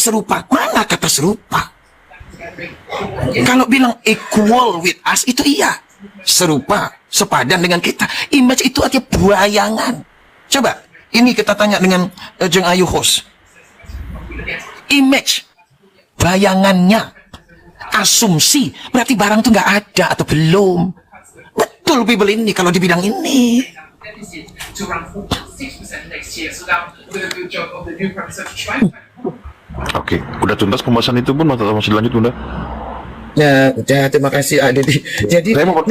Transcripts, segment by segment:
serupa. Mana kata serupa? Kalau bilang equal with us, itu iya. Serupa, sepadan dengan kita. Image itu artinya bayangan. Coba, ini kita tanya dengan Jeng Ayu host. Image, bayangannya, asumsi, berarti barang itu nggak ada atau belum. Betul people ini kalau di bidang ini. Oke, udah tuntas pembahasan itu Bun, atau masih lanjut Bunda? Ya, udah, terima kasih Adi. Jadi, Saya mau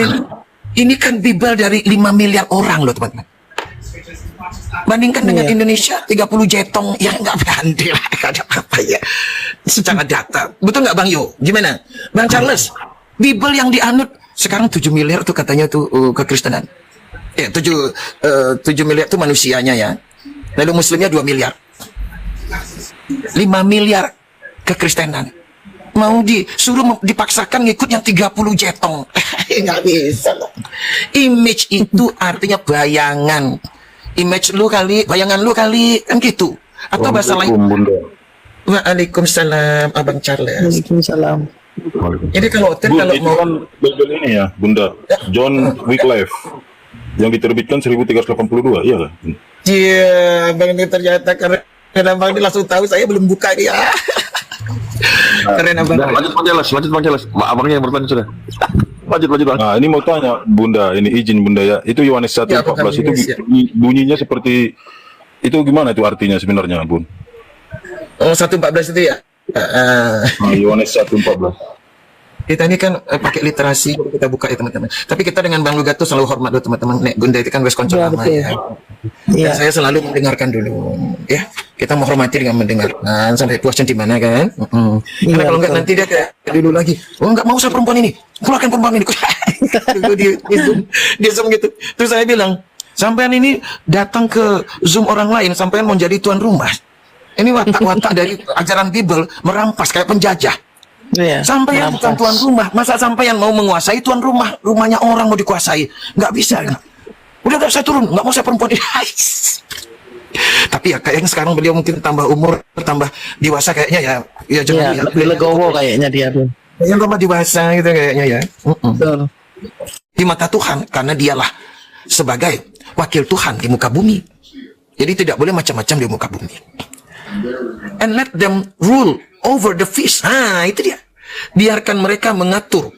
ini kan Bible dari 5 miliar orang loh teman-teman. Bandingkan dengan Indonesia 30 jetong, ya nggak berandil, nggak ada apa ya. Secara data, betul nggak Bang Yo? Gimana, Bang Charles? Bible yang dianut sekarang 7 miliar tuh katanya tuh kekristenan. Ya 7 miliar tuh manusianya ya. Lalu Muslimnya 2 miliar. 5 miliar kekristenan. Mau disuruh dipaksakan ngikut yang 30 jetong. Nggak bisa. Image itu artinya bayangan. Image lu kali, bayangan lu kali, kan gitu. Atau bahasa lain. Waalaikumsalam, Abang Charles. Waalaikumsalam. Jadi kalau kalau itu mau kan Bible ini ya, Bunda. John Wycliffe yang diterbitkan 1382, iya kan? Iya, Bang ini ternyata karena Bang ini langsung tahu, saya belum buka dia. Keren Abang. Nah, lanjut Bang Charles. Abangnya yang bertanya sudah. Lanjut Bang. Nah, ini mau tanya Bunda, ini izin Bunda ya. Itu Yohanes 1:14 itu bunyinya seperti itu, gimana itu artinya sebenarnya, Bun? Oh, 1:14 itu ya. Yohanes 1:14. Kita ini kan pakai literasi, kita buka ya teman-teman. Tapi kita dengan Bang Lugato selalu hormat dulu teman-teman. Nek Bunda itu kan West Konco lama ya. Dan saya selalu mendengarkan dulu, ya. Kita menghormati dengan mendengarkan sampai puasnya di mana kan. Karena kalau enggak nanti dia kayak dulu lagi. Oh, enggak mau saya perempuan ini. Keluarkan perempuan ini. Dulu dia zoom gitu. Terus saya bilang, sampean ini datang ke Zoom orang lain, sampean mau jadi tuan rumah. Ini watak-watak dari ajaran Bible merampas kayak penjajah. Sampean bukan tuan rumah, masa sampean mau menguasai tuan rumah, rumahnya orang mau dikuasai, nggak bisa. Udah saya turun, nggak mau saya perempuan ini. Tapi ya kayaknya sekarang beliau mungkin tambah umur, tambah dewasa kayaknya ya. Ya jangan lebih legowo kayaknya dia tuh. Yang tambah dewasa gitu kayaknya ya. Di mata Tuhan, karena dialah sebagai wakil Tuhan di muka bumi. Jadi tidak boleh macam-macam di muka bumi. And let them rule over the fish. Itu dia. Biarkan mereka mengatur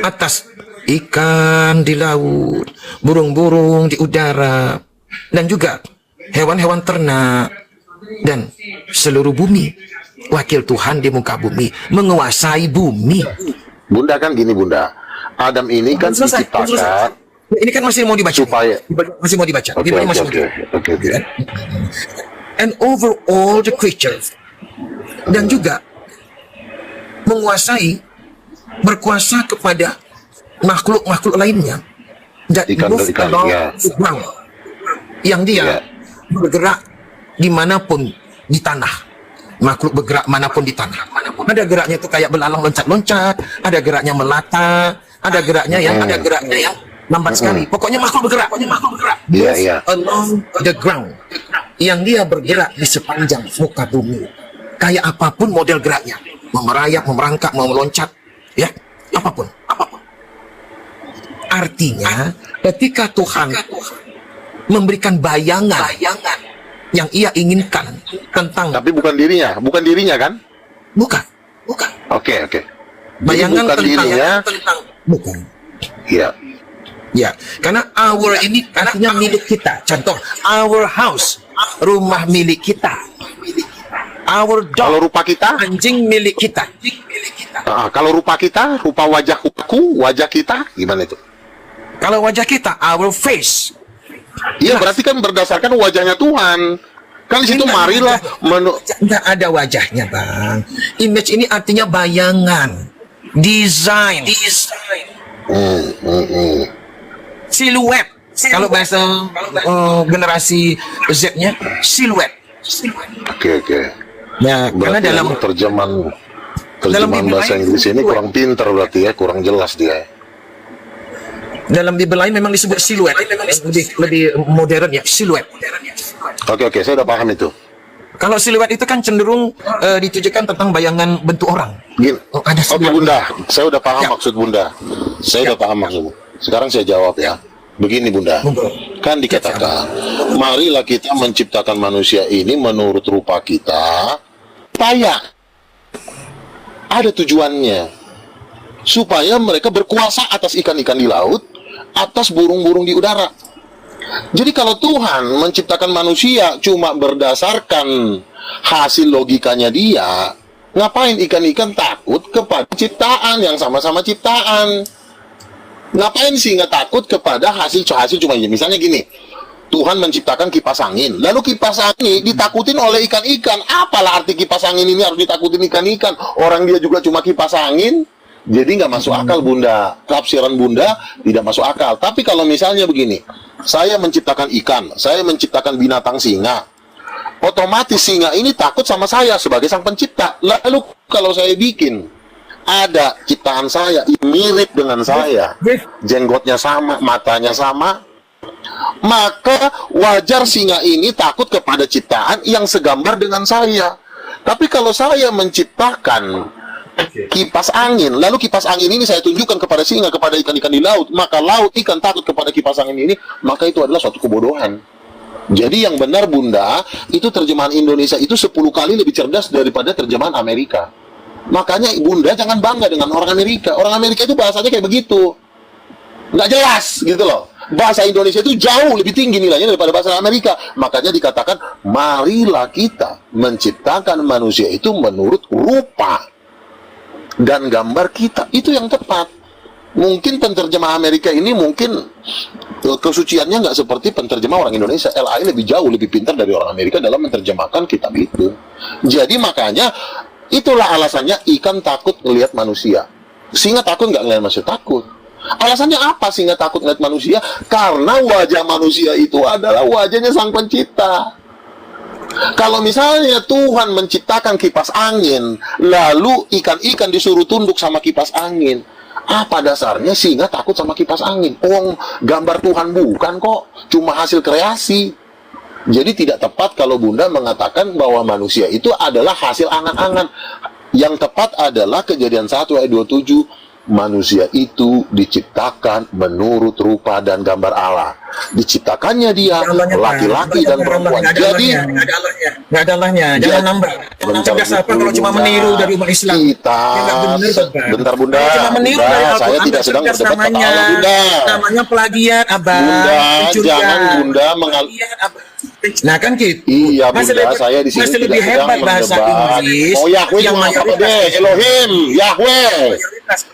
atas ikan di laut, burung-burung di udara, dan juga hewan-hewan ternak dan seluruh bumi. Wakil Tuhan di muka bumi, menguasai bumi. Bunda kan gini Bunda, Adam ini kan diciptakan. Ini kan masih mau dibaca. Supaya masih mau dibaca. Oke. And over all the creatures, dan juga menguasai, berkuasa kepada makhluk-makhluk lainnya, dan yang dia bergerak dimanapun di tanah. Makhluk bergerak manapun di tanah. Ada geraknya itu kayak belalang loncat-loncat, ada geraknya melata, ada geraknya yang lambat sekali. Pokoknya makhluk bergerak. Along the ground. Yang dia bergerak di sepanjang muka bumi. Kayak apapun model geraknya. Mau merayap, mau merangkak, mau meloncat. Ya, apapun. Artinya, ketika Tuhan memberikan bayangan yang ia inginkan tentang... Tapi bukan dirinya kan? Bukan. Oke. Bayangan bukan dirinya. Bukan. Iya. Ya, karena our ini artinya milik kita. Contoh, our house, rumah milik kita. Our dog, kalau rupa kita, anjing milik kita. Kalau rupa kita, rupa wajah kita, gimana itu? Kalau wajah kita, our face. Iya, berarti kan berdasarkan wajahnya Tuhan. Kan di situ marilah Nggak ada wajahnya, Bang. Image ini artinya bayangan, design. Siluet. Kalau bahasa generasi Z-nya, siluet. Oke. Ya, karena dalam terjemahan bahasa Inggris ini kurang pintar berarti ya, kurang jelas dia. Dalam Bible lain memang disebut siluet, lebih modern ya, siluet. Oke, saya udah paham itu. Kalau siluet itu kan cenderung ditujukan tentang bayangan bentuk orang. Gini. Oh, ada Oke siluet. Bunda, saya udah paham Ya. maksud Bunda. Saya udah paham maksud. Sekarang saya jawab ya. Begini Bunda, kan dikatakan, marilah kita menciptakan manusia ini menurut rupa kita, supaya ada tujuannya, supaya mereka berkuasa atas ikan-ikan di laut, atas burung-burung di udara. Jadi kalau Tuhan menciptakan manusia cuma berdasarkan hasil logikanya dia, ngapain ikan-ikan takut kepada ciptaan yang sama-sama ciptaan? Ngapain singa takut kepada hasil cuma ini? Misalnya gini, Tuhan menciptakan kipas angin, lalu kipas angin ditakutin oleh ikan-ikan. Apalah arti kipas angin ini harus ditakutin ikan-ikan? Orang dia juga cuma kipas angin. Jadi nggak masuk akal Bunda. Tafsiran Bunda tidak masuk akal. Tapi kalau misalnya begini, saya menciptakan ikan, saya menciptakan binatang singa, otomatis singa ini takut sama saya sebagai sang pencipta. Lalu kalau saya bikin ada ciptaan saya mirip dengan saya, jenggotnya sama, matanya sama, maka wajar singa ini takut kepada ciptaan yang segambar dengan saya. Tapi kalau saya menciptakan kipas angin, lalu kipas angin ini saya tunjukkan kepada singa, kepada ikan-ikan di laut, maka laut ikan takut kepada kipas angin ini, maka itu adalah suatu kebodohan. Jadi yang benar Bunda, itu terjemahan Indonesia itu 10 kali lebih cerdas daripada terjemahan Amerika. Makanya Bunda jangan bangga dengan orang Amerika. Orang Amerika itu bahasanya kayak begitu, nggak jelas gitu loh. Bahasa Indonesia itu jauh lebih tinggi nilainya daripada bahasa Amerika. Makanya dikatakan, marilah kita menciptakan manusia itu menurut rupa dan gambar kita. Itu yang tepat. Mungkin penterjemah Amerika ini mungkin kesuciannya nggak seperti penterjemah orang Indonesia. LAI lebih jauh, lebih pintar dari orang Amerika dalam menerjemahkan kitab itu. Jadi makanya itulah alasannya ikan takut melihat manusia. Singa takut nggak ngelihat manusia? Takut. Alasannya apa singa takut melihat manusia? Karena wajah manusia itu adalah wajahnya sang pencipta. Kalau misalnya Tuhan menciptakan kipas angin, lalu ikan-ikan disuruh tunduk sama kipas angin, apa dasarnya singa takut sama kipas angin? Oh, gambar Tuhan bukan kok, cuma hasil kreasi. Jadi tidak tepat kalau Bunda mengatakan bahwa manusia itu adalah hasil angan-angan. Yang tepat adalah Kejadian 1 ayat 27. Manusia itu diciptakan menurut rupa dan gambar Allah. Diciptakannya dia laki-laki dan perempuan. Jadi nggak ada Allahnya, jangan nambah. Orang cerdas apa kalau cuma meniru dari umat Islam? Kita, bentar Bunda, cuma meniru Bunda, dari saya Al-Quran, tidak sedang cerdas berdebat kata Allah, Bunda. Namanya plagiat, Abang. Bunda, Pencurian. jangan Bunda Plagiat, Abang. Nah kan gitu. Iya Masih Bunda, lebih- saya di sini masih tidak lebih sedang hebat bahasa mendebat. Inggris Oh Yahweh yang juga nggak apa-apa mayoritas. deh, Elohim, Yahweh.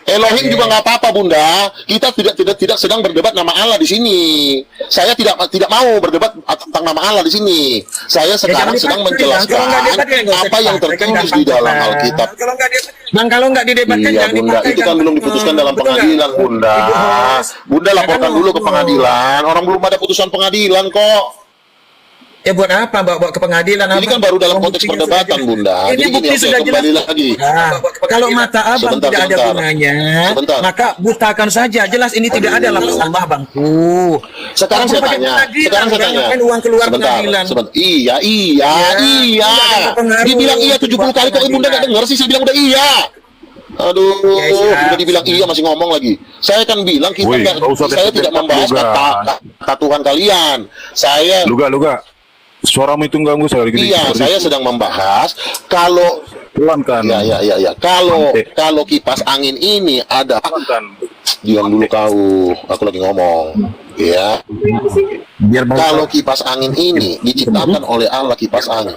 Elohim juga nggak apa-apa Bunda. Kita tidak sedang berdebat nama Allah di sini. Saya tidak mau berdebat tentang nama Allah di sini. Saya sekarang sedang menjelaskan apa yang tertulis di dalam Alkitab. Kalau nggak Bang, kalau nggak didebatkan Iya jangan Bunda, dipakai, itu kan belum diputuskan dalam Betul nggak? pengadilan Bunda. Ibu host. Bunda laporkan dulu ke pengadilan. Orang belum ada putusan pengadilan kok. Ya buat apa bawa ke pengadilan? Ini kan baru dalam konteks Buktinya perdebatan sudah Bunda. jelas. Ini Jadi bukti gini, sudah oke, kembali jelas. lagi. Nah, kalau mata abang Sebentar, tidak ada sebentar. gunanya, Sebentar. maka butakan saja. Jelas ini tidak ada lafaz Allah, bangku. Sekarang saya tanya. Sekarang saya tanya. Kan uang keluar Sebentar, pengadilan. sebentar. Iya. ada pengaruh. Dibilang iya 70 kali kok Bunda nggak dengar sih. Saya bilang udah iya. Aduh, Ya, udah dibilang iya masih ngomong lagi. Saya kan bilang kita Woi, nggak, nggak usah saya tidak debat-debat membahas juga. kata Tuhan kalian. Saya Luga. Suaramu itu ganggu saya lagi. iya, saya sedang membahas kalau pelan kan. ya. Kalau kipas angin ini ada, Pelan kan. diam dulu kau. Aku lagi ngomong. Ya. Biar Kalau kipas angin ini diciptakan oleh Allah kipas angin.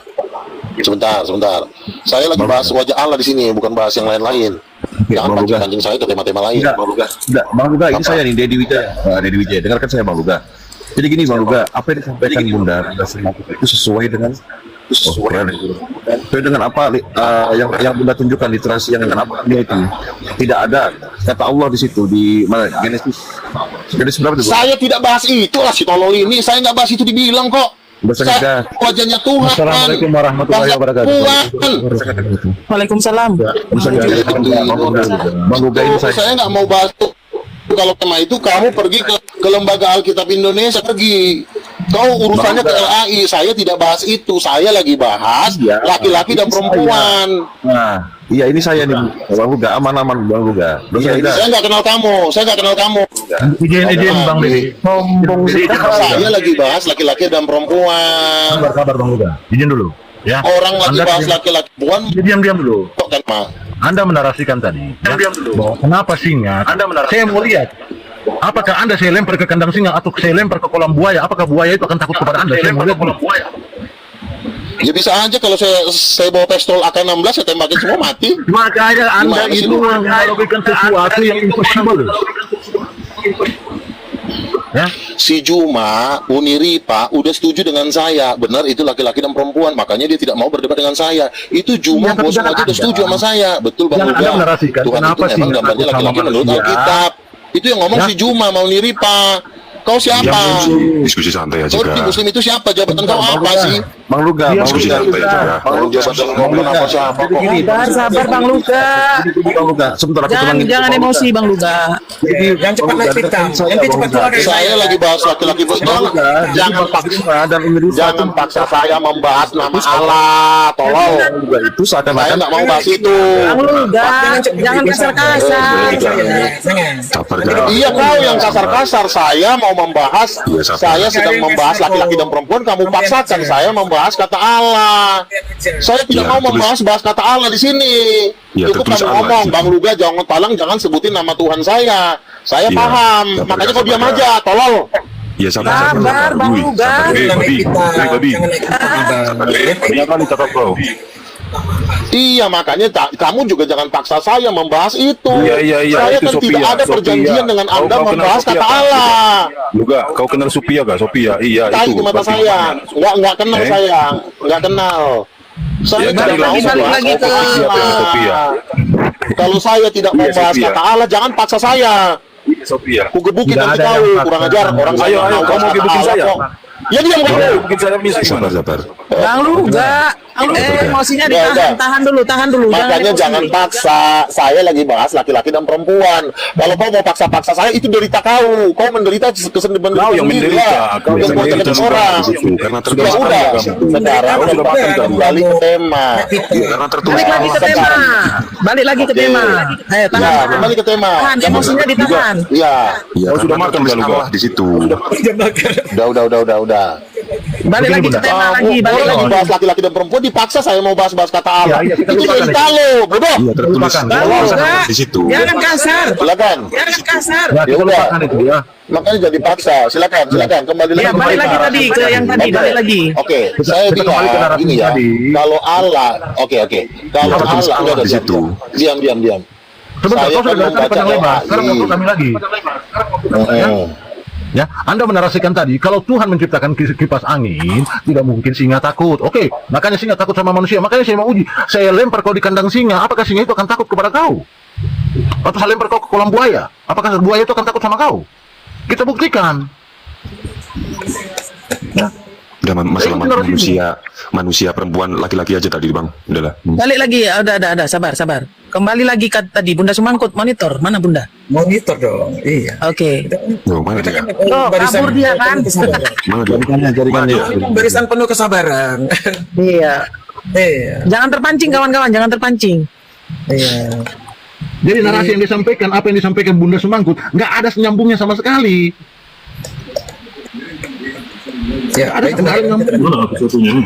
Sebentar. Saya lagi bahas wajah Allah di sini, bukan bahas yang lain-lain. Jangan Bang Luga. pancing-pancing saya ke tema-tema lain. Enggak, Bang Luga, ini Apa? saya nih, Dedi Wijaya. Dengarkan saya, Bang Luga. Jadi gini, Bang Luga, apa yang disampaikan Bunda itu sesuai dengan sesuai dengan apa yang Bunda tunjukkan literasi yang dengan apa dia itu. Tidak ada kata Allah di situ di mana Genesis berapa itu? Bang? Saya tidak bahas itu lah si tolol ini. Saya nggak bahas itu dibilang kok. Bahasa Saya, kita. wajahnya Tuhan. Assalamualaikum warahmatullahi Bahasa wabarakatuh. Tuhan. Waalaikumsalam. Bang Luga ini Saya nggak mau bahas itu. Kalau tema itu kamu pergi ke lembaga Alkitab Indonesia, pergi. Kau urusannya ke LAI, saya tidak bahas itu. Saya lagi bahas Iya. laki-laki dan perempuan. Nah, iya ini saya nih, Bang Luga, aman-aman Bang Luga. Saya nggak kenal kamu, saya nggak kenal kamu. Izin Bang Didi. Sombong Saya lagi bahas laki-laki dan perempuan. Sabar Bang Luga. Izin dulu. Ya. Orang lagi Anda bahas laki-laki perempuan, diam dulu. kok kan Ma? Anda menarasikan tadi. Ya, bahwa kenapa singa? Saya mau lihat. Apakah Anda saya lempar ke kandang singa atau saya lempar ke kolam buaya? Apakah buaya itu akan takut kepada Anda? Saya mau lihat kolam buaya. Ya bisa aja kalau saya bawa pistol AK-16 saya tembakin semua mati. Makanya Anda Gimana itu itu? menganalogikan sesuatu yang impossible. Ya, Si Juma, Uniripa udah setuju dengan saya. Benar itu laki-laki dan perempuan, makanya dia tidak mau berdebat dengan saya. Itu Juma Ya, tapi bos jangan aja udah Anda. setuju sama saya. Betul Bang Jangan Luga. Anda menarasikan Tuhan kenapa itu sih memang gambarnya takut sama laki-laki menurut manusia? Alkitab. Itu yang ngomong Ya. si Juma, mau Niripa. Kau siapa? Diskusi santai aja Kau di Muslim itu siapa? Jabatan kau apa sih? Bang Luga, Bang Diskusi Luga. santai aja. Kalau jabatan ngomong apa siapa kok? Sabar Bang Luga. Bang Luga, sebentar aku tenangin. Jangan emosi Bang Luga. Yang cepat naik hitam, nanti cepat keluar dari Saya lagi bahas laki-laki jangan paksa, dan Uniripa jangan paksa saya membahas nama Allah. Tolong. juga itu Saya seakan-akan nggak mau bahas itu. Bang Luga, jangan kasar-kasar. Jangan. Sabar Kak. Iya kau yang kasar-kasar. Saya mau membahas. Iya, sabar. Saya sedang membahas laki-laki dan perempuan. Kamu paksakan saya membahas kata Allah. Saya tidak Ya, mau terus- membahas kata Allah di sini. Ya, Cukup terus kamu Allah ngomong, di situ. Bang Luga jangan sebutin nama Tuhan saya. Saya Iya, paham. sabar, Makanya kau sabar, diam sabar. aja. Tolol. Ya sabar. Sabar, Bang Wih, Luga. sabar. Jangan naik Babi. hitam, Babi. jangan naik hitam, Bang. Iya kali cakap kau. Iya, makanya kamu juga jangan paksa saya membahas itu. Iya, Saya itu kan Sophia, tidak ada Sophia. perjanjian dengan Kau Anda kenal membahas Sophia, kata Kak? Allah. Luga, kau kenal Sophia gak? Sophia, iya Tai itu. di mata berarti. saya. Nggak kenal Eh? saya. Nggak kenal. Saya Ya, tidak carilah mau balik membahas lagi ke- kata Siapa yang Sophia? Allah. Kalau saya tidak mau Iya, bahas Sophia. kata Allah, jangan paksa saya. Iya, Sophia. Ku gebukin Tidak nanti ada kau, yang kurang paksa. ajar. Orang saya Ayo, nggak kau bahas mau kata gebukin Allah saya? kok. Ya diam kamu. Mungkin saya bisa gimana? Sabar. Bang Luga, emosinya Udah. tahan dulu. Makanya emosi. jangan paksa. Saya lagi bahas laki-laki dan perempuan. Kalau kau mau paksa-paksa saya, itu derita kau. Kau menderita kesendirian. Kau yang menderita. Kau yang buat menderita orang. di situ. Karena Sudah, tertulis udah. kamu. Sekarang Kau sudah makan kamu. kembali ke tema. Karena tertulis Balik lagi ke tema. Balik lagi ke Oke. tema. Ayo, Ya, tahan. kembali ke tema. Tahan, emosinya ditahan. Iya. Iya, kau sudah makan tertulis Luga. Allah di situ. Udah. Balik lagi ke tema lagi. Balik Kalau lagi. lagi bahas laki-laki dan perempuan dipaksa saya mau bahas kata Allah. Iya, kita Itu lupakan derita lo, bodoh. Iya, tertulis Bang Luga, di situ. jangan kasar. Silakan. Jangan kasar. Ya, kita Ya udah. lupakan itu ya. Makanya jadi paksa. Silakan kembali lagi. Ya, balik lagi tadi ke yang tadi. Balik lagi. Oke, saya kita kembali ke bilang narasi ini ya. tadi. Kalau Allah, oke. Kalau Apa tulis Allah Allah udah di situ? Diam. Sebentar, Saya kau sudah kan dari tadi membaca panjang lebar. LAI. Sekarang kau kami lagi. Ya, Anda menarasikan tadi kalau Tuhan menciptakan kipas angin, tidak mungkin singa takut. Oke, makanya singa takut sama manusia. Makanya saya mau uji. Saya lempar kau di kandang singa, apakah singa itu akan takut kepada kau? Atau saya lempar kau ke kolam buaya, apakah buaya itu akan takut sama kau? Kita buktikan. Udah masalah Itu narasi. manusia perempuan laki-laki aja tadi bang. Udahlah. Balik lagi. Ya, udah. Sabar. Kembali lagi ke tadi. Bunda Sumangkut, monitor. Mana Bunda? Monitor dong, iya. Oke. Oh, mana dia? Oh, kabur dia kan? Mana dia? Jadikannya. Barisan penuh kesabaran. Iya. Iya. Jangan terpancing kawan-kawan. Jangan terpancing. Iya. Jadi narasi yang disampaikan, apa yang disampaikan Bunda Sumangkut, nggak ada nyambungnya sama sekali. Ya, Ada itu nggak ada nyambungnya.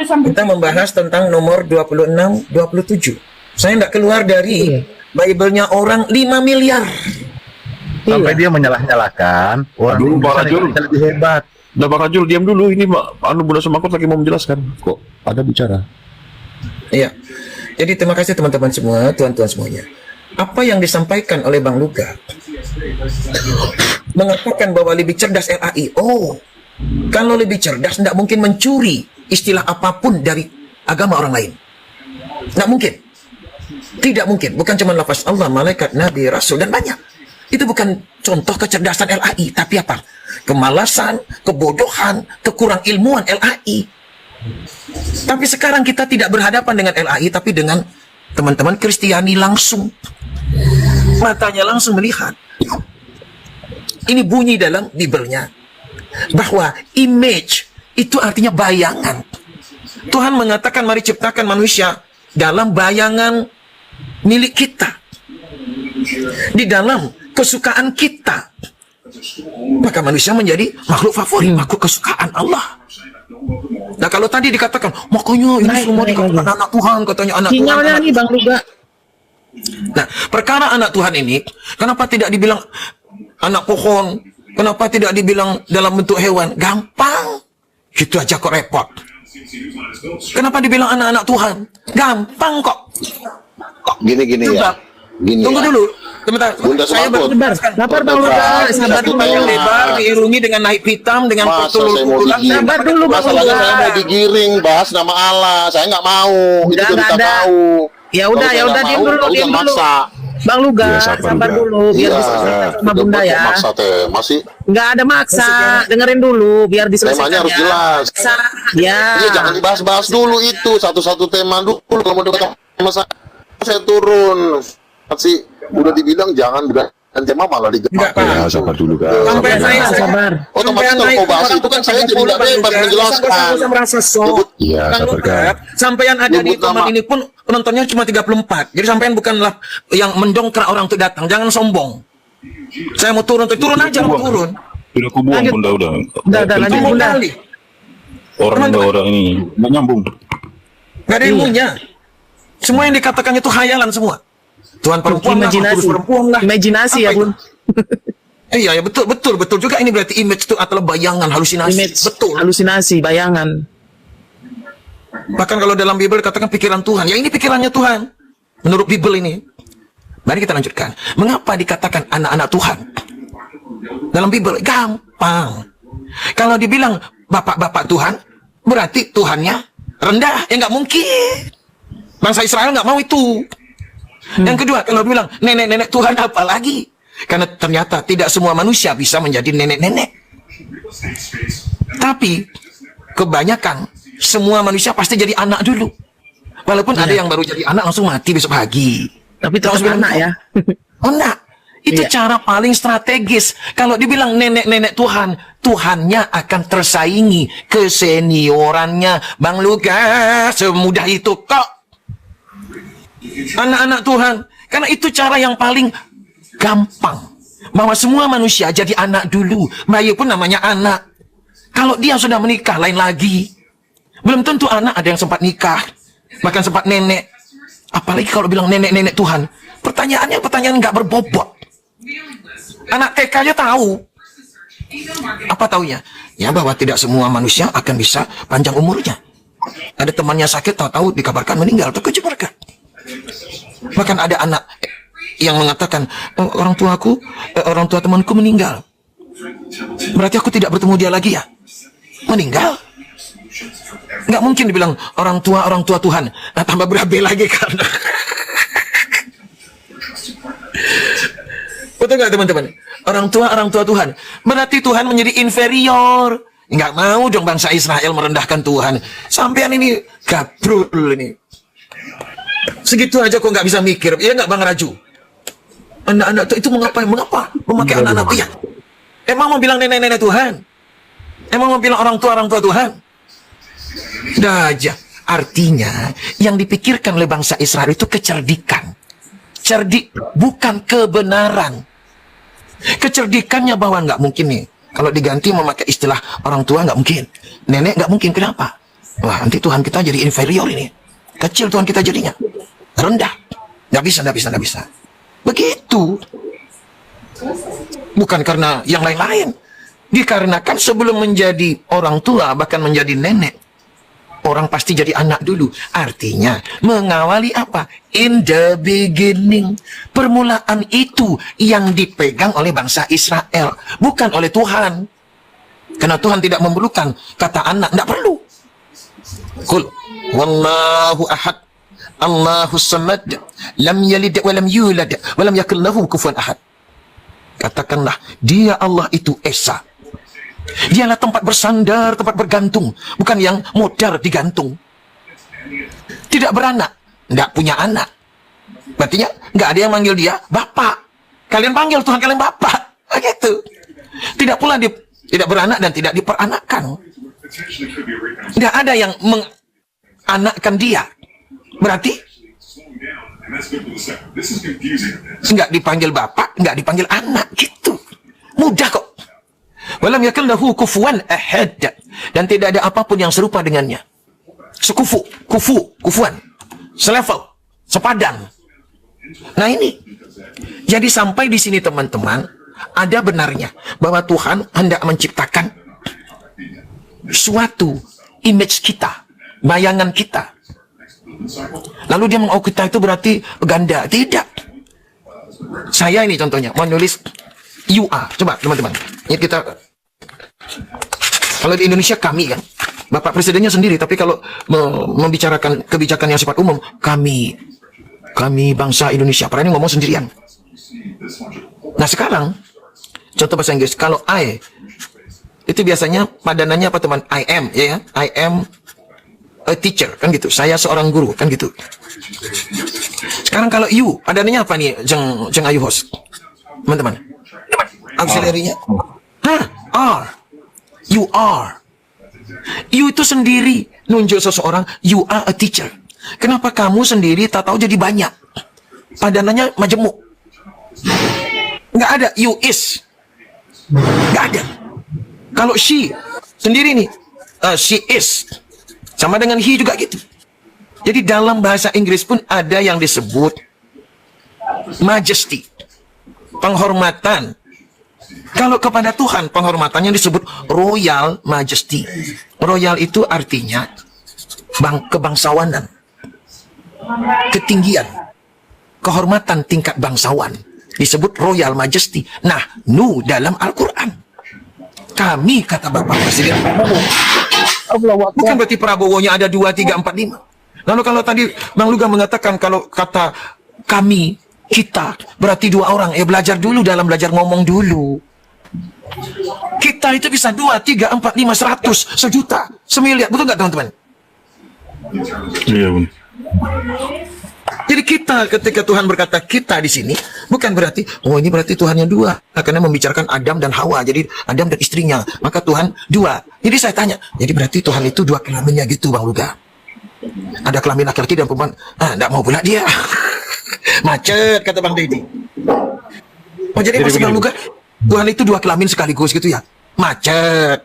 kita membahas tentang nomor 26, 27. Saya nggak keluar dari Bible-nya orang 5 miliar. Sampai dia menyalah-nyalahkan orang Aduh, Indonesia Pak Rajul. yang lebih hebat. Udah Bang Rajul, diam dulu. Ini Bunda Sumangkut lagi mau menjelaskan. Kok ada bicara? Iya. Jadi terima kasih teman-teman semua, tuan-tuan semuanya. Apa yang disampaikan oleh Bang Luga mengatakan bahwa lebih cerdas LAI. Oh, kalau lebih cerdas tidak mungkin mencuri istilah apapun dari agama orang lain. Tidak mungkin. Tidak mungkin. Bukan cuma lafaz Allah, malaikat, nabi, rasul, dan banyak. Itu bukan contoh kecerdasan LAI, tapi apa? Kemalasan, kebodohan, kekurang ilmuan LAI. Tapi sekarang kita tidak berhadapan dengan LAI, tapi dengan teman-teman Kristiani langsung. Matanya langsung melihat. Ini bunyi dalam Bible-nya. bahwa image itu artinya bayangan. Tuhan mengatakan mari ciptakan manusia dalam bayangan milik kita, di dalam kesukaan kita. Maka manusia menjadi makhluk favorit, makhluk kesukaan Allah. Nah kalau tadi dikatakan, makanya ini semua dikatakan anak Tuhan, katanya anak Tuhan. Sinyalnya nih Bang Luga. Nah, perkara anak Tuhan ini, kenapa tidak dibilang anak pohon? Kenapa tidak dibilang dalam bentuk hewan? Gampang. Gitu aja kok repot. Kenapa dibilang anak-anak Tuhan? Gampang kok. Gini ya. Gini Tunggu ya. dulu. Sebentar. Bunda Saya Semangkut. Sabar Bang Luga. Sabar dulu yang lebar, diirungi dengan naik hitam, dengan Masa saya mau tulang. digiring? Sabar dulu, Bang Masalahnya Luga. saya mau digiring, bahas nama Allah. Saya nggak mau. Itu Nggak kita ada. tahu. Ya Kalau udah, saya ya udah, nggak diam mau, dulu, kau diam jangan dulu. maksa. Bang Luga, Iya, sabar sabar dulu, biar Iya, diselesaikan sama Bunda ya. maksa teh. Masih Nggak ada maksa, dengerin dulu, biar diselesaikan temanya harus ya. jelas. Maksa, ya. Iya, jangan dibahas-bahas dulu itu satu-satu tema dulu. Kalau mau dekat sama saya turun. Masih udah dibilang jangan dan tema malah Enggak, digerak. Pak. Ya, sabar dulu kan. Sampai saya sabar. Otomatis kalau kau bahas itu kan saya jadi nggak bebas menjelaskan. Saya merasa sok. Iya, Bang sabar Luga, kan. sampean ada di Nyebut kamar nama. ini pun penontonnya cuma 34. Jadi sampean bukanlah yang mendongkrak orang untuk datang. Jangan sombong. Saya mau turun aja mau turun. Udah aku buang Lanjut. Bunda udah. Udah, lanjut, Penting. Bunda. Kali. Orang ini nggak nyambung. Nggak ada ilmunya. Semua yang dikatakan itu khayalan semua. Tuhan perempuan lah, Imajinasi. Kudus perempuan lah. Imajinasi Apa ya, itu? Bun. Iya, ya betul juga ini berarti image itu adalah bayangan, halusinasi. Image, Betul. halusinasi, bayangan. Bahkan kalau dalam Bible dikatakan pikiran Tuhan. Ya ini pikirannya Tuhan. Menurut Bible ini. Mari kita lanjutkan. Mengapa dikatakan anak-anak Tuhan? Dalam Bible gampang. Kalau dibilang bapak-bapak Tuhan, berarti Tuhannya rendah. Ya nggak mungkin. Bangsa Israel nggak mau itu. Yang kedua, kalau bilang nenek-nenek Tuhan apa lagi? Karena ternyata tidak semua manusia bisa menjadi nenek-nenek. Tapi kebanyakan semua manusia pasti jadi anak dulu. Walaupun ada yang baru jadi anak langsung mati besok pagi. Tapi tetap Langsung bilang, anak ya. Oh enggak. Itu Iya. cara paling strategis. Kalau dibilang nenek-nenek Tuhan, Tuhannya akan tersaingi keseniorannya. Bang Luga, semudah itu kok. Anak-anak Tuhan. Karena itu cara yang paling gampang. Bahwa semua manusia jadi anak dulu. Bayi pun namanya anak. Kalau dia sudah menikah, lain lagi. Belum tentu anak ada yang sempat nikah. Bahkan sempat nenek. Apalagi kalau bilang nenek-nenek Tuhan. Pertanyaannya pertanyaan nggak berbobot. Anak TK aja tahu. Apa taunya? Ya bahwa tidak semua manusia akan bisa panjang umurnya. Ada temannya sakit, tahu-tahu dikabarkan meninggal. Terkejut mereka. Bahkan ada anak yang mengatakan, orang tua temanku meninggal. Berarti aku tidak bertemu dia lagi ya? Meninggal? Nggak mungkin dibilang orang tua Tuhan. Nah, tambah berabe lagi karena. Betul nggak teman-teman? Orang tua Tuhan. Berarti Tuhan menjadi inferior. Nggak mau dong bangsa Israel merendahkan Tuhan. Sampean ini gabrul ini. Segitu aja kok nggak bisa mikir. Iya nggak Bang Raju? Anak-anak itu mengapa memakai anak-anak ya? Emang mau bilang nenek-nenek Tuhan? Emang mau bilang orang tua Tuhan? Dah aja. Artinya yang dipikirkan oleh bangsa Israel itu kecerdikan. Cerdik bukan kebenaran. Kecerdikannya bahwa nggak mungkin nih. Kalau diganti memakai istilah orang tua nggak mungkin. Nenek nggak mungkin. Kenapa? Wah nanti Tuhan kita jadi inferior ini. Kecil Tuhan kita jadinya. Rendah. Nggak bisa. Begitu. Bukan karena yang lain-lain. Dikarenakan sebelum menjadi orang tua, bahkan menjadi nenek, orang pasti jadi anak dulu. Artinya, mengawali apa? In the beginning. Permulaan itu yang dipegang oleh bangsa Israel. Bukan oleh Tuhan. Karena Tuhan tidak memerlukan kata anak. Tidak perlu. Qul wallahu ahad. Allahus samad. Lam yalid wa lam yulad. Wa lam yakul lahu kufuwan ahad. Katakanlah, dia Allah itu Esa. Dialah tempat bersandar, tempat bergantung. Bukan yang modar digantung. Tidak beranak. Nggak punya anak. Berarti nggak ada yang manggil dia Bapak. Kalian panggil Tuhan kalian Bapak. Begitu. Tidak pula tidak beranak dan tidak diperanakkan. Tidak ada yang menganakkan dia. Berarti nggak dipanggil bapak, nggak dipanggil anak, gitu. Mudah kok. Walam yakul lahu kufuwan ahad, dan tidak ada apapun yang serupa dengannya. Kufuan, selevel, sepadan. Nah ini, jadi sampai di sini teman-teman, ada benarnya bahwa Tuhan hendak menciptakan suatu image kita, bayangan kita. Lalu dia mengaku kita itu berarti ganda. Tidak. Saya ini contohnya menulis you are. Coba teman-teman, ini kita, kalau di Indonesia kami kan, Bapak Presidennya sendiri, tapi kalau membicarakan kebijakan yang sifat umum, kami bangsa Indonesia, padahal ini ngomong sendirian. Nah sekarang contoh bahasa Inggris, kalau I itu biasanya padanannya apa teman? I am, ya, I am a teacher, kan gitu. Saya seorang guru, kan gitu. Sekarang kalau you, padanannya apa nih, Jeng Ayu host, teman-teman? Auxiliary-nya, are, you are. You itu sendiri nunjuk seseorang, you are a teacher. Kenapa kamu sendiri tak tahu jadi banyak? Padanannya majemuk. Nggak ada, you is. Nggak ada. Kalau she sendiri nih, she is. Sama dengan he juga gitu. Jadi dalam bahasa Inggris pun ada yang disebut majesty, penghormatan. Kalau kepada Tuhan, penghormatannya disebut royal majesty. Royal itu artinya kebangsawanan, ketinggian, kehormatan tingkat bangsawan. Disebut royal majesty. Nah, dalam Al-Quran. Kami, kata Bapak Presiden Prabowo. Bukan berarti Prabowo-nya ada 2, 3, 4, 5. Lalu kalau tadi Bang Luga mengatakan kalau kata kami, kita, berarti 2 orang. Belajar dulu dalam belajar ngomong dulu. Kita itu bisa 2, 3, 4, 5, 100, sejuta, semiliar. Betul nggak teman-teman? Iya, Bun. Jadi kita, ketika Tuhan berkata kita di sini, bukan berarti, ini berarti Tuhannya 2. Karena membicarakan Adam dan Hawa, jadi Adam dan istrinya, maka Tuhan 2. Jadi saya tanya, jadi berarti Tuhan itu 2 kelaminnya gitu, Bang Luga? Ada kelamin laki-laki dan perempuan? Enggak mau pula dia. Macet, kata Bang Deddy. Jadi maksud Bang Luga, Tuhan itu 2 kelamin sekaligus gitu ya? Macet.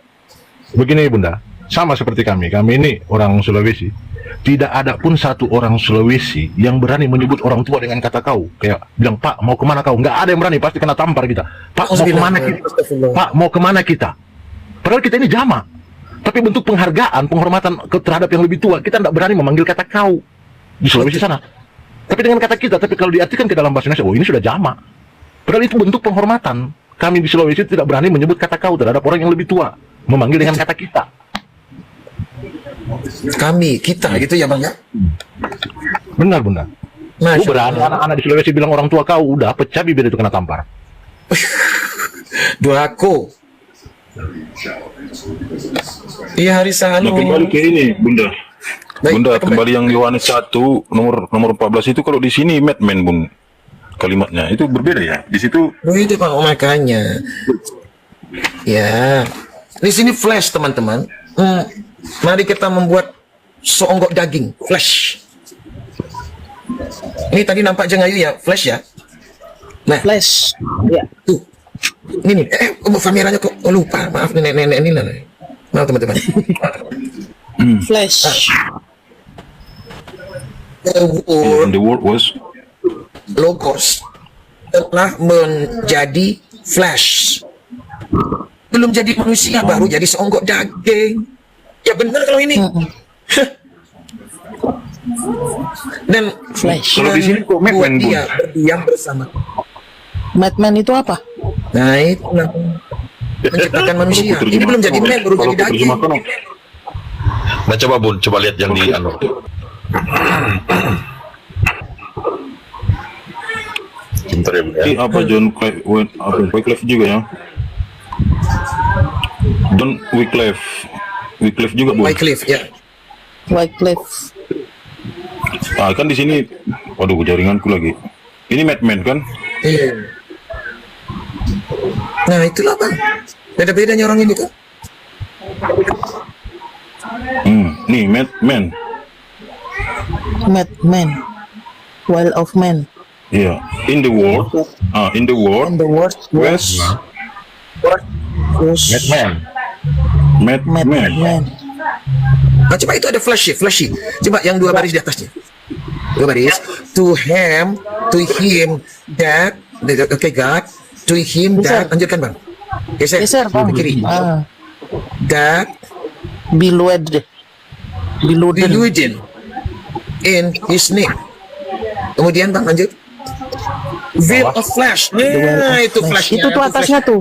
Begini Bunda, sama seperti kami ini orang Sulawesi. Tidak ada pun satu orang Sulawesi yang berani menyebut orang tua dengan kata kau. Kayak bilang, Pak mau kemana kau? Nggak ada yang berani, pasti kena tampar kita. Pak mau kemana kita? Pak mau kemana kita? Padahal kita ini jamak. Tapi bentuk penghargaan, penghormatan terhadap yang lebih tua, kita tidak berani memanggil kata kau di Sulawesi sana. Tapi dengan kata kita, tapi kalau diartikan ke dalam bahasa Indonesia, ini sudah jamak. Padahal itu bentuk penghormatan. Kami di Sulawesi tidak berani menyebut kata kau terhadap orang yang lebih tua, memanggil dengan kata kita. Kami, kita, gitu ya Bang ya? Benar Bunda. Lu berani anak-anak di Sulawesi bilang orang tua kau, udah pecah bibir itu kena tampar. Durako. Iya hari selalu. Nah, kembali ke ini Bunda. Bunda, kembali yang Yohanes 1 nomor 14 itu, kalau di sini madman Bun. Kalimatnya itu berbeda ya. Di situ itu Pak, makanya. Ya. Di sini flash teman-teman. Mari kita membuat seonggok daging, flash. Ini tadi nampak Jeng Ayu ya, flash ya. Nah, Flash. Ya. tuh. Ini nih, kameranya kok lupa. Maaf nenek-nenek ini lah. Maaf teman-teman. Flash. the word was Logos telah menjadi flash. Belum jadi manusia, baru jadi seonggok daging. Ya benar kalau ini. Dan Flash. Kalau di sini kok madman, Bu? dia berdiam bersama. Madman itu apa? Nah itu menciptakan manusia. Ini belum jadi man, baru jadi daging. Nah coba Bun, coba lihat yang di anu. Bentar ya Bun ya. Ini apa John Wycliffe juga ya? John Wycliffe juga Bu. Wycliffe ya. Wycliffe. Ah kan di sini, waduh jaringanku lagi. Ini madman kan? Iya. Nah itulah Bang. Beda bedanya orang ini kan. Nih, man. Man. Wild of man. Iya, in the world, And the word West, was Mad man. Nah, coba itu ada flashy. Coba yang 2 baris di atasnya. 2 baris. To him, that, okay, God. To him, that. Lanjutkan bang. Geser bang. Ke kiri. That Biludin. in his name. Kemudian bang lanjut. Veil of flesh. Nah, itu flashnya. Itu tuh atasnya tuh.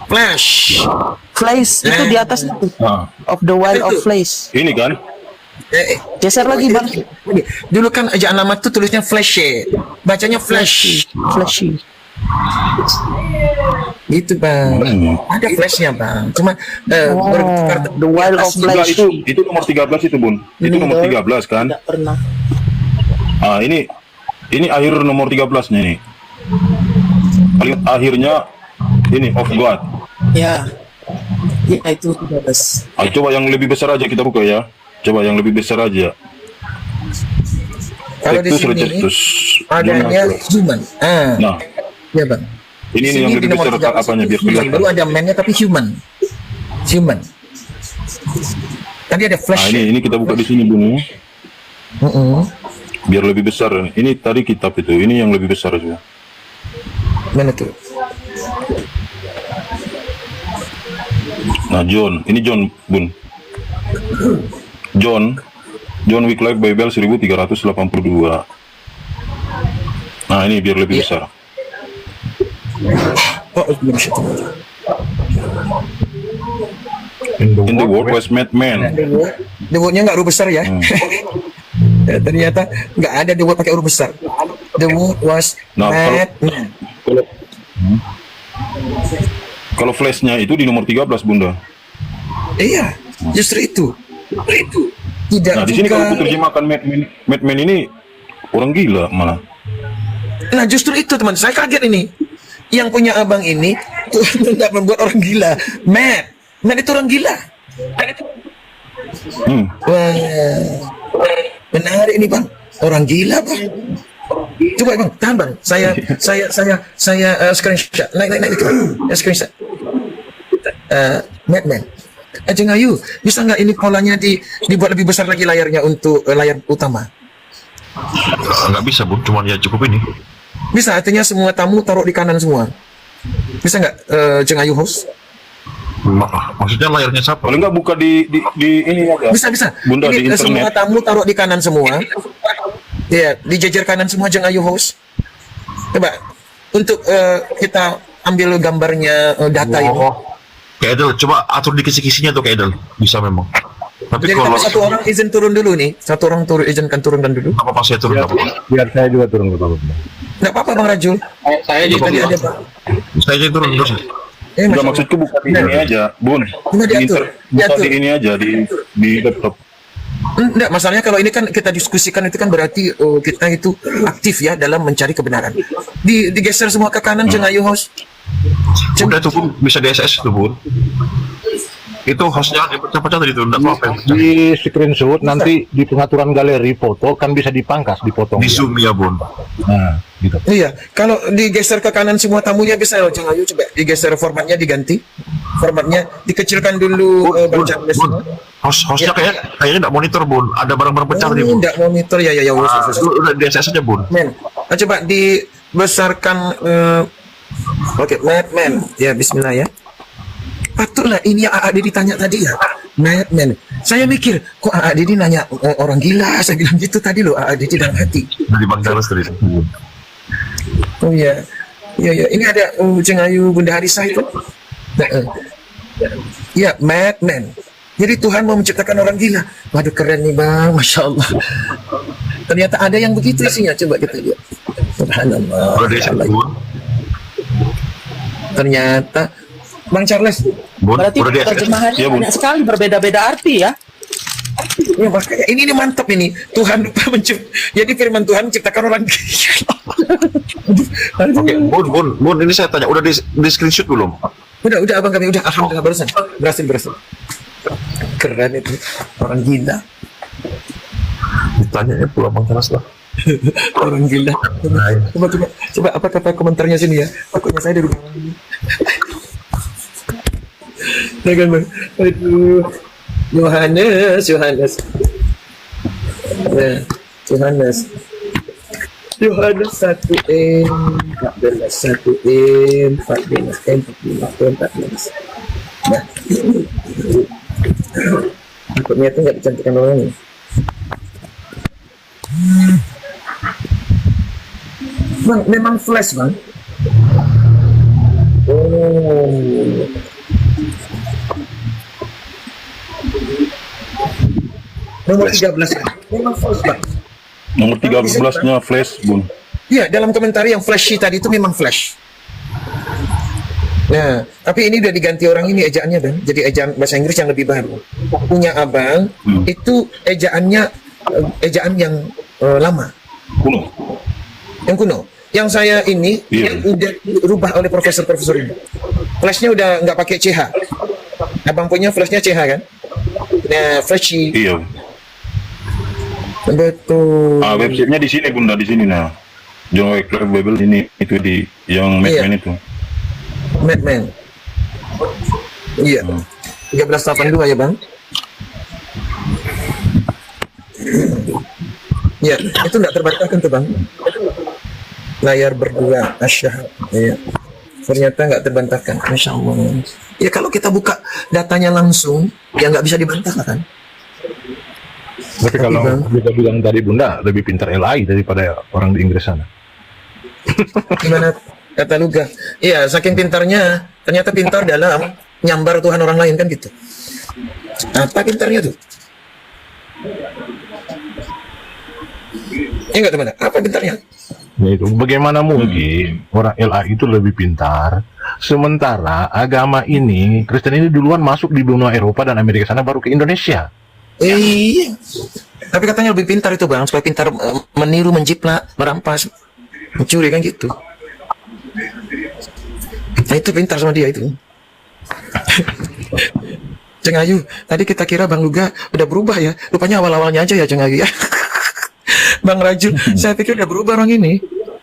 Flash. Flash itu di atasnya tuh. Of the wild of flash. ini kan? Geser lagi bang. Dulu kan aja alamat tuh tulisnya flashy. Bacanya flash. Flashy. Gitu bang. Ada flashnya bang. Cuma bertukar The wild of Enggak, flash. itu nomor 13 itu, Bun. Itu nomor 13 kan? Tidak pernah. Ini akhir nomor 13-nya ini. Paling akhirnya ini of God. Ya. Ya itu 13. Coba yang lebih besar aja kita buka ya. Coba yang lebih besar aja. Kalau di Rectus, sini rectus. adanya human. Nah, Ya bang. ini Di yang sini lebih di nomor besar 13 apanya biar itu human. kelihatan. Baru ada man-nya tapi human. Tadi ada flash. ini kita buka di sini, Bun. Biar lebih besar. Ini tadi kitab itu. Ini yang lebih besar juga. Mana tuh? Nah, John. Ini John, Bun. John Wycliffe Bible 1382. Nah, ini biar lebih besar. Oh, belum situ. In the world was made man. The-word-nya nggak huruf besar ya. Ternyata nggak ada the word pakai huruf besar. The word was Nah, mad. Kalau flashnya itu di nomor 13, Bunda. Iya, justru itu. Tidak Nah, di sini kalau juga. terjemahkan madman ini orang gila malah. Nah, justru itu teman. Saya kaget ini. Yang punya abang ini Tuhan tidak membuat orang gila. Mad itu orang gila. Wah, menarik ini bang. Orang gila bang. Coba bang, tahan bang. Saya screenshot. Naik dikit bang. Screenshot. Madman. Ajeng Ayu, bisa nggak ini polanya dibuat lebih besar lagi layarnya untuk layar utama? Nggak bisa, Bun. Cuman ya cukup ini. Bisa, artinya semua tamu taruh di kanan semua. Bisa nggak, Jeng Ayu host? Maksudnya layarnya siapa? Kalau nggak buka di ini aja. Bisa. Bunda, Ini di semua internet. tamu taruh di kanan semua. Ya, dijejer kanan semua Jeng Ayu host. Coba, untuk kita ambil gambarnya data ini. Kayak Edel, coba atur di kisi-kisinya tuh kayak Edel. Bisa memang. Tapi Jadi kalau tapi satu orang izin turun dulu nih. Satu orang izinkan turunkan dulu. apa saya turun apa? Biar saya juga turun ke bawah. Nggak apa-apa Bang Rajul. Saya juga Tadi ada Bang. Saya aja turun terus. Masya Enggak, Allah. maksudku buka di ini aja, Bun. Cuma diatur. Buka di ini aja di laptop. Enggak, masalahnya kalau ini kan kita diskusikan itu kan berarti kita itu aktif ya dalam mencari kebenaran. Digeser semua ke kanan Jeng Ayu host. Udah itu pun bisa di SS itu, Bun. Itu hostnya dipecah-pecah tadi tuh, enggak apa-apa. Di screenshot nanti di pengaturan galeri foto kan bisa dipangkas, dipotong. Di zoom ya, Bun. Nah, gitu. Iya, kalau digeser ke kanan semua tamunya bisa loh Jeng Ayu, coba digeser formatnya diganti. Formatnya dikecilkan dulu Bang Charles. Hostnya kayaknya enggak monitor, Bun. Ada barang-barang pecah tadi, Bun. Enggak monitor ya. Udah di SS aja, Bun. Men, coba dibesarkan. Oke, Madman. Ya, Bismillah ya. Patutlah ini yang AA Didi tanya tadi ya. Madman. Saya mikir, kok AA Didi nanya orang gila? Saya bilang gitu tadi loh, AA Didi dalam hati. Dari Bang Charles tadi. Oh iya. Iya. Ini ada Jeng Ayu Bunda Harisah itu. Ya, Madman. Jadi Tuhan mau menciptakan orang gila. Waduh, keren nih Bang, Masya Allah. Ternyata ada yang begitu isinya. Coba kita lihat. Subhanallah. Udah di SS, Bun. Ternyata Bang Charles, Bun, Berarti udah di SS. terjemahannya Iya, Bun. banyak sekali berbeda-beda arti ya. Ya, makanya ini mantap ini. Tuhan lupa jadi firman Tuhan menciptakan orang gila. Oke, Bun, ini saya tanya, udah di screenshot belum? Udah abang kami udah, alhamdulillah barusan berhasil. Keren itu orang gila. Ditanya ya pulang Bang Tanas lah. Orang gila. Coba apa kata komentarnya sini ya? Takutnya saya dari bawah ini. Jangan bang. Aduh. Yohanes. Ya, Yohanes 1M 14 Nah, takutnya itu nggak dicantikkan orang ini. Bang, memang flash bang. Oh. Nomor 13 kan? Memang flash bang. Nomor 13-nya flash, Bun. Iya, dalam komentar yang flashy tadi itu memang flash. Nah, tapi ini udah diganti orang ini ejaannya bang. Jadi ejaan bahasa Inggris yang lebih baru. Punya abang itu ejaannya ejaan yang lama. Kuno. Yang kuno. Yang saya ini yang udah dirubah oleh profesor-profesor ini. Flashnya udah nggak pakai CH. Abang punya flashnya CH kan? Nah, flashy. Iya. Betul. Websitenya di sini Bunda, di sini nah. John Wycliffe Bible ini itu di yang Madman itu. Madman. Iya. 1382 ya bang. Ya, itu nggak terbantahkan tuh bang. Layar berdua, asyhad. Iya. Ternyata nggak terbantahkan. Masya Allah. Ya kalau kita buka datanya langsung, ya nggak bisa dibantahkan kan. Tapi kalau kita bilang tadi Bunda lebih pintar LI daripada orang di Inggris sana. Gimana kata Luga? Iya, saking pintarnya, ternyata pintar dalam nyambar Tuhan orang lain kan gitu. Apa pintarnya tuh? Ya nggak teman? Apa pintarnya? Ya itu, bagaimana mungkin orang LI itu lebih pintar, sementara agama ini, Kristen ini duluan masuk di benua Eropa dan Amerika sana baru ke Indonesia. Iya. Tapi katanya lebih pintar itu bang, supaya pintar meniru, menjiplak, merampas, mencuri kan gitu. Nah itu pintar sama dia itu. Ceng Ayu, tadi kita kira Bang Luga udah berubah ya, rupanya awal-awalnya aja ya Ceng Ayu ya. Bang Rajul, saya pikir udah berubah orang ini.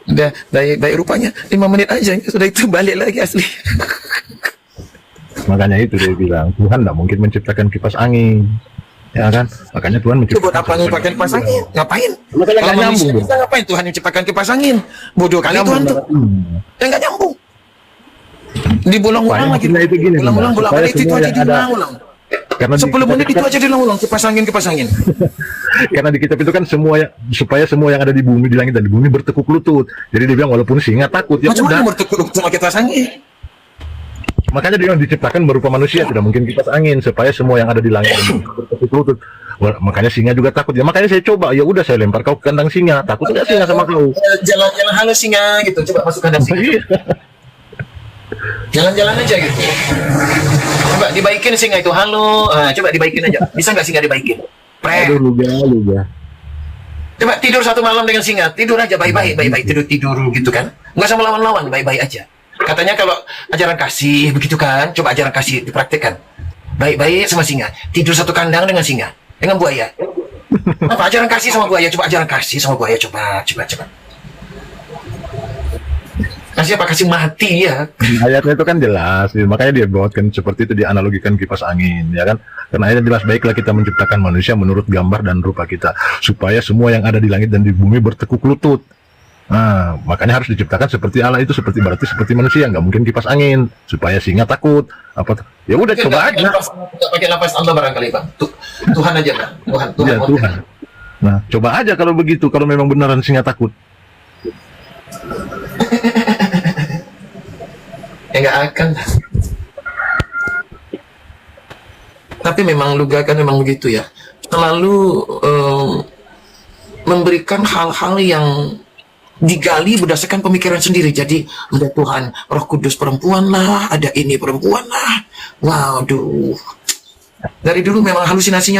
Udah baik rupanya 5 menit aja, sudah itu balik lagi asli. Makanya itu dia bilang Tuhan tidak mungkin menciptakan kipas angin, ya kan? Makanya Tuhan menciptakan. Buat apa menciptakan kipas angin? Ngapain? Makanya nggak nyambung. Kita ngapain Tuhan menciptakan kipas angin? Bodoh kali Tuhan tuh. Ya nggak nyambung. Diulang-ulang lagi. Ulang-ulang bolak-balik itu aja diulang-ulang. Karena 10 menit itu aja diulang-ulang kipas angin. Karena di kitab itu kan supaya semua yang ada di bumi, di langit dan di bumi bertekuk lutut. Jadi dia bilang walaupun singa takut ya macam udah. mana bertekuk lutut sama kipas angin? Makanya dia diciptakan berupa manusia, tidak mungkin kipas angin supaya semua yang ada di langit dan bumi bertekuk lutut. Makanya singa juga takut ya. Makanya saya coba, ya udah saya lempar kau ke kandang singa. Takut nggak singa sama kau? Jalan-jalan halus singa gitu. Coba masuk kandang singa. Jalan-jalan aja gitu. Coba dibaikin singa itu halo. Coba dibaikin aja. Bisa nggak singa dibaikin? Aduh, luga. Coba tidur satu malam dengan singa. Tidur aja baik-baik tidur gitu kan. Nggak sama lawan-lawan, baik-baik aja. Katanya kalau ajaran kasih begitu kan. Coba ajaran kasih dipraktekkan. Baik-baik sama singa. Tidur satu kandang dengan singa. Dengan buaya. Apa ajaran kasih sama buaya? Coba ajaran kasih sama buaya. Coba. Kasih apa? Kasih mati ya. Ayatnya itu kan jelas, makanya dia buatkan seperti itu, dianalogikan kipas angin, ya kan? Karena ayatnya jelas, baiklah kita menciptakan manusia menurut gambar dan rupa kita, supaya semua yang ada di langit dan di bumi bertekuk lutut. Nah, makanya harus diciptakan seperti Allah itu, berarti seperti manusia, nggak mungkin kipas angin, supaya singa takut. Ya udah coba aja. Nggak pakai nafas Allah barangkali Pak. Tuhan aja Pak. Tuhan. Nah, coba aja kalau begitu, kalau memang beneran singa takut. Ya nggak akan. Tapi memang Luga kan memang begitu ya, selalu memberikan hal-hal yang digali berdasarkan pemikiran sendiri. Jadi ada Tuhan Roh Kudus perempuan lah, ada ini perempuan lah. Waduh, dari dulu memang halusinasinya